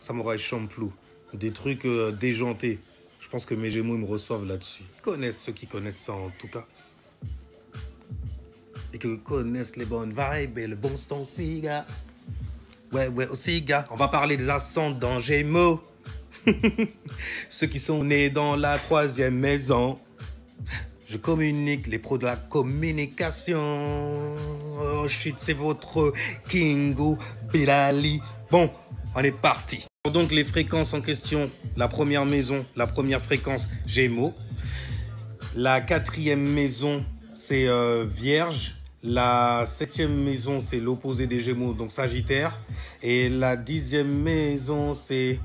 Samouraï Champloo, des trucs déjantés. Je pense que mes Gémeaux ils me reçoivent là-dessus. Ils connaissent ceux qui connaissent ça en tout cas. Et qui connaissent les bonnes vibes et le bon son aussi, gars. Ouais, aussi, gars. On va parler des ascendants Gémeaux. Ceux qui sont nés dans la 3e maison. Je communique, les pros de la communication. Oh shit, c'est votre Kingu Bilali. Bon, on est parti. Donc les fréquences en question, la première maison, la première fréquence, Gémeaux. La 4e maison, c'est Vierge. La 7e maison, c'est l'opposé des Gémeaux, donc Sagittaire. Et la 10e maison, c'est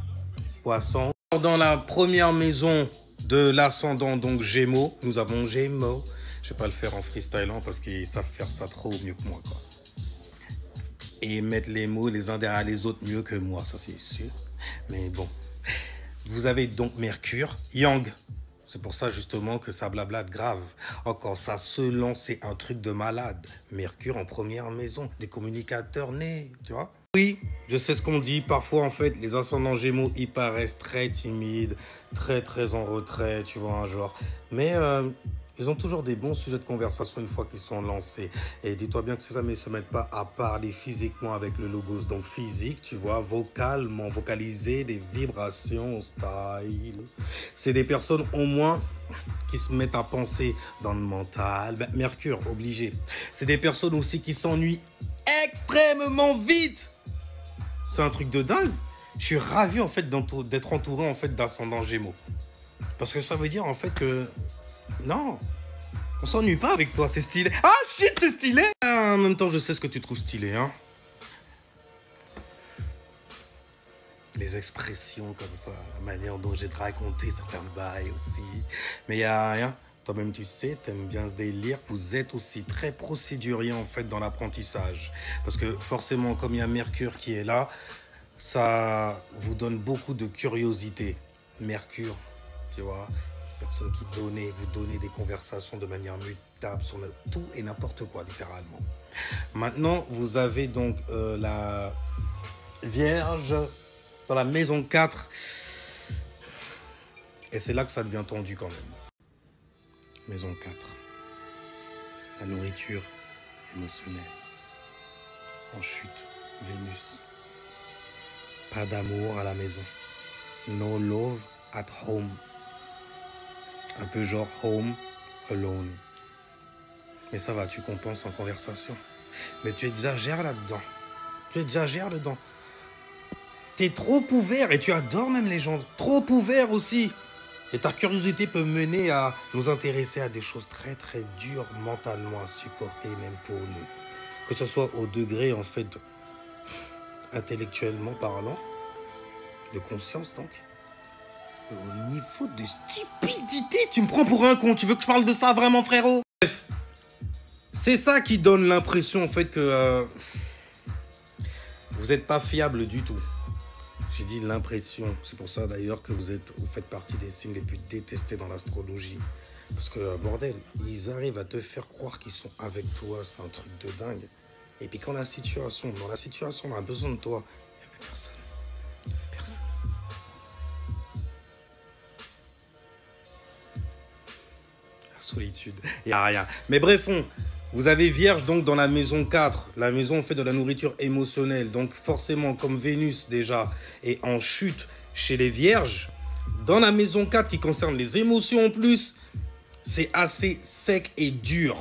Poisson. Dans la première maison de l'ascendant, donc Gémeaux, nous avons Gémeaux. Je vais pas le faire en freestylant parce qu'ils savent faire ça trop mieux que moi, quoi. Et mettre les mots les uns derrière les autres mieux que moi, ça c'est sûr. Mais bon, vous avez donc Mercure, Yang. C'est pour ça justement que ça blablate grave. Encore ça se lance, c'est un truc de malade. Mercure en première maison, des communicateurs nés, tu vois. Oui, je sais ce qu'on dit. Parfois, en fait, les ascendants Gémeaux, ils paraissent très timides, très en retrait, tu vois, un genre. Mais ils ont toujours des bons sujets de conversation une fois qu'ils sont lancés. Et dis-toi bien que ces amis ne se mettent pas à parler physiquement avec le logos. Donc physique, tu vois, vocalement, vocaliser des vibrations, style. C'est des personnes au moins qui se mettent à penser dans le mental. Ben, Mercure, obligé. C'est des personnes aussi qui s'ennuient extrêmement vite. C'est un truc de dingue. Je suis ravi en fait d'être entouré en fait d'ascendants Gémeaux. Parce que ça veut dire en fait que non, on s'ennuie pas avec toi, c'est stylé. Ah shit, c'est stylé. En même temps, je sais ce que tu trouves stylé, hein. Les expressions comme ça, la manière dont j'ai de raconter certains bails aussi. Mais y a rien. Toi-même, tu sais, t'aimes bien ce délire. Vous êtes aussi très procédurier, en fait, dans l'apprentissage. Parce que, forcément, comme il y a Mercure qui est là, ça vous donne beaucoup de curiosité. Mercure, tu vois, personne qui vous donnez des conversations de manière mutable sur tout et n'importe quoi, littéralement. Maintenant, vous avez donc la Vierge dans la maison 4. Et c'est là que ça devient tendu quand même. Maison 4. La nourriture émotionnelle. En chute. Vénus. Pas d'amour à la maison. No love at home. Un peu genre home alone. Mais ça va, tu compenses en conversation. Mais tu exagères là-dedans. Tu exagères dedans. T'es trop ouvert et tu adores même les gens. Trop ouvert aussi. Et ta curiosité peut mener à nous intéresser à des choses très dures mentalement à supporter, même pour nous. Que ce soit au degré, en fait, intellectuellement parlant, de conscience donc, au niveau de stupidité. Tu me prends pour un con, tu veux que je parle de ça vraiment, frérot? Bref, c'est ça qui donne l'impression, en fait, que vous n'êtes pas fiable du tout. J'ai dit l'impression. C'est pour ça d'ailleurs que vous faites partie des signes les plus détestés dans l'astrologie. Parce que, bordel, ils arrivent à te faire croire qu'ils sont avec toi. C'est un truc de dingue. Et puis quand dans la situation, on a besoin de toi, il n'y a plus personne. Personne. La solitude. Il n'y a rien. Mais bref, vous avez Vierge donc dans la maison 4, la maison fait de la nourriture émotionnelle. Donc forcément, comme Vénus déjà est en chute chez les Vierges, dans la maison 4 qui concerne les émotions en plus, c'est assez sec et dur.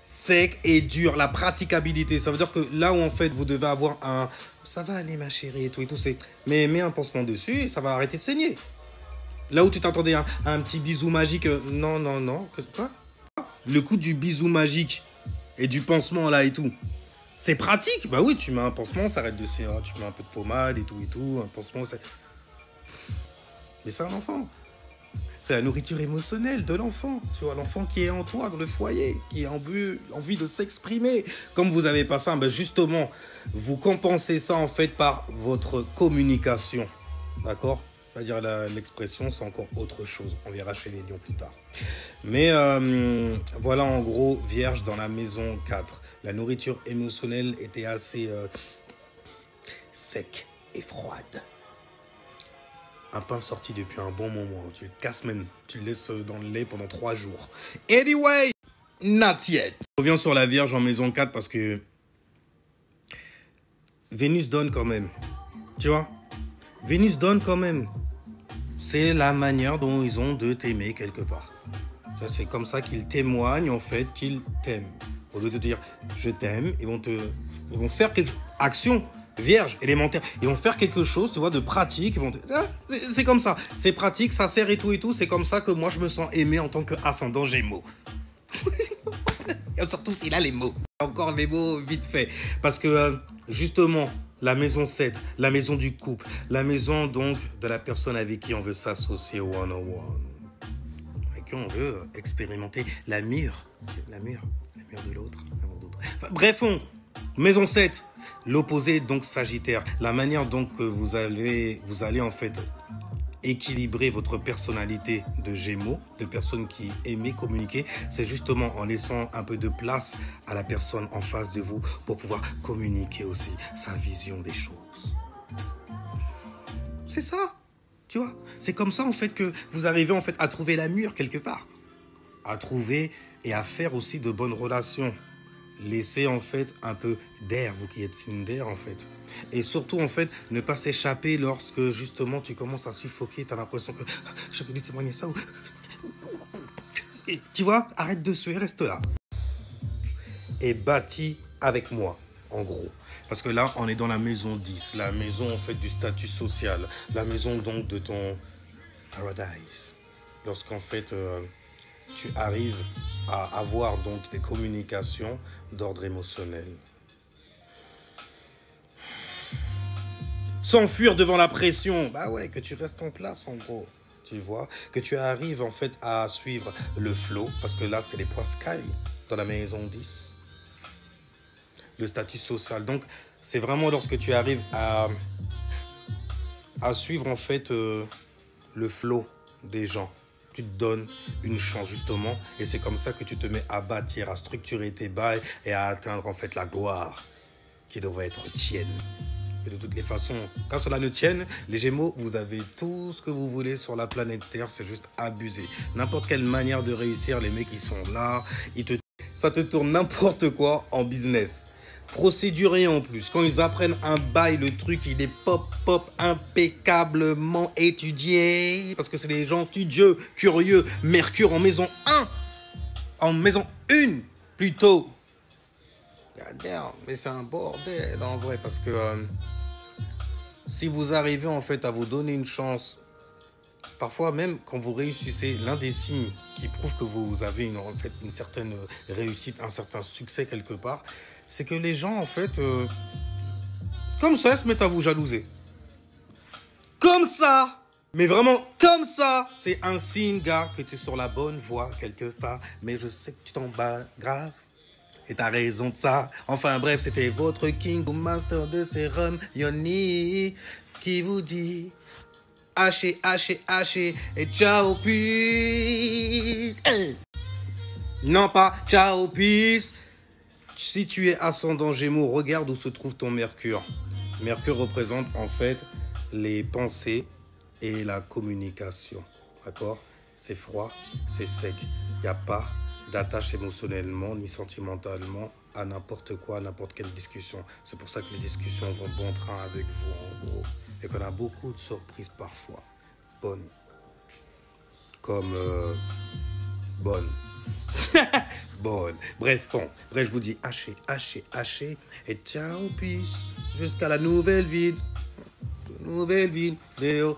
Sec et dur, la praticabilité. Ça veut dire que là où en fait vous devez avoir un « ça va aller ma chérie » et tout, c'est « mais mets un pansement dessus et ça va arrêter de saigner ». Là où tu t'attendais à un petit bisou magique, non, quoi ? Le coup du bisou magique et du pansement là et tout, c'est pratique. Bah oui, tu mets un pansement, ça arrête de saigner. Tu mets un peu de pommade et tout. Un pansement, c'est... Mais c'est un enfant. C'est la nourriture émotionnelle de l'enfant. Tu vois, l'enfant qui est en toi, dans le foyer, qui a envie de s'exprimer. Comme vous n'avez pas ça, ben justement, vous compensez ça en fait par votre communication. D'accord ? C'est-à-dire l'expression, c'est encore autre chose. On verra chez les lions plus tard. Mais voilà en gros, Vierge dans la maison 4. La nourriture émotionnelle était assez sec et froide. un pain sorti depuis un bon moment. Tu le casses même. Tu le laisses dans le lait pendant 3 jours. Anyway, not yet. Je reviens sur la Vierge en maison 4 parce que Vénus donne quand même. Tu vois? Vénus donne quand même. C'est la manière dont ils ont de t'aimer quelque part. C'est comme ça qu'ils témoignent en fait qu'ils t'aiment. Au lieu de te dire je t'aime, ils vont faire quelque action vierge, élémentaire. Ils vont faire quelque chose, tu vois, de pratique. C'est comme ça. C'est pratique, ça sert et tout. C'est comme ça que moi je me sens aimé en tant qu'ascendant Gémeaux. Et surtout s'il a les mots. Encore les mots vite fait. Parce que justement, la maison 7, la maison du couple, la maison donc de la personne avec qui on veut s'associer one-on-one. Avec qui on veut expérimenter la mûre de l'autre. Enfin, bref, maison 7, l'opposé donc Sagittaire. La manière donc que vous allez en fait équilibrer votre personnalité de Gémeaux, de personnes qui aiment communiquer, c'est justement en laissant un peu de place à la personne en face de vous pour pouvoir communiquer aussi sa vision des choses. C'est ça, tu vois. C'est comme ça en fait que vous arrivez en fait à trouver la mûre quelque part, à trouver et à faire aussi de bonnes relations. Laissez en fait un peu d'air, vous qui êtes signe d'air en fait. Et surtout en fait, ne pas s'échapper lorsque justement tu commences à suffoquer, tu as l'impression que je vais lui témoigner ça. Et, tu vois, arrête de suer, reste là. Et bâtis avec moi, en gros. Parce que là, on est dans la maison 10, la maison en fait du statut social, la maison donc de ton paradise. Lorsqu'en fait, tu arrives à avoir donc des communications d'ordre émotionnel. S'enfuir devant la pression. Bah ouais, que tu restes en place en gros. Tu vois, que tu arrives en fait à suivre le flow. Parce que là, c'est les poids sky dans la maison 10. Le statut social. Donc, c'est vraiment lorsque tu arrives à suivre en fait le flow des gens. Tu te donnes une chance justement et c'est comme ça que tu te mets à bâtir, à structurer tes bails et à atteindre en fait la gloire qui devrait être tienne. Et de toutes les façons, quand cela ne tienne, les Gémeaux, vous avez tout ce que vous voulez sur la planète Terre, c'est juste abusé. N'importe quelle manière de réussir, les mecs ils sont là, ça te tourne n'importe quoi en business. Procéduré en plus. Quand ils apprennent un bail, le truc, il est pop, impeccablement étudié. Parce que c'est des gens studieux, curieux. Mercure en maison 1. En maison 1, plutôt. Mais c'est un bordel, en vrai. Parce que si vous arrivez, en fait, à vous donner une chance, parfois même quand vous réussissez, l'un des signes qui prouve que vous avez une certaine réussite, un certain succès quelque part, c'est que les gens, en fait, comme ça, se mettent à vous jalouser. Comme ça. Mais vraiment, comme ça. C'est un signe, gars, que tu es sur la bonne voie quelque part. Mais je sais que tu t'en bats grave. Et t'as raison de ça. Enfin bref, c'était votre king ou master de sérum, Yoni, qui vous dit haché, et ciao, peace. Hey. Non pas ciao, peace. Si tu es ascendant Gémeaux, regarde où se trouve ton Mercure. Mercure représente en fait les pensées et la communication. D'accord? C'est froid, c'est sec. Il n'y a pas d'attache émotionnellement ni sentimentalement à n'importe quoi, à n'importe quelle discussion. C'est pour ça que les discussions vont bon train avec vous en gros. Et qu'on a beaucoup de surprises parfois. Bonnes. Comme bonnes. Bonne. Bref, je vous dis haché. Et ciao, peace. Jusqu'à la nouvelle vidéo.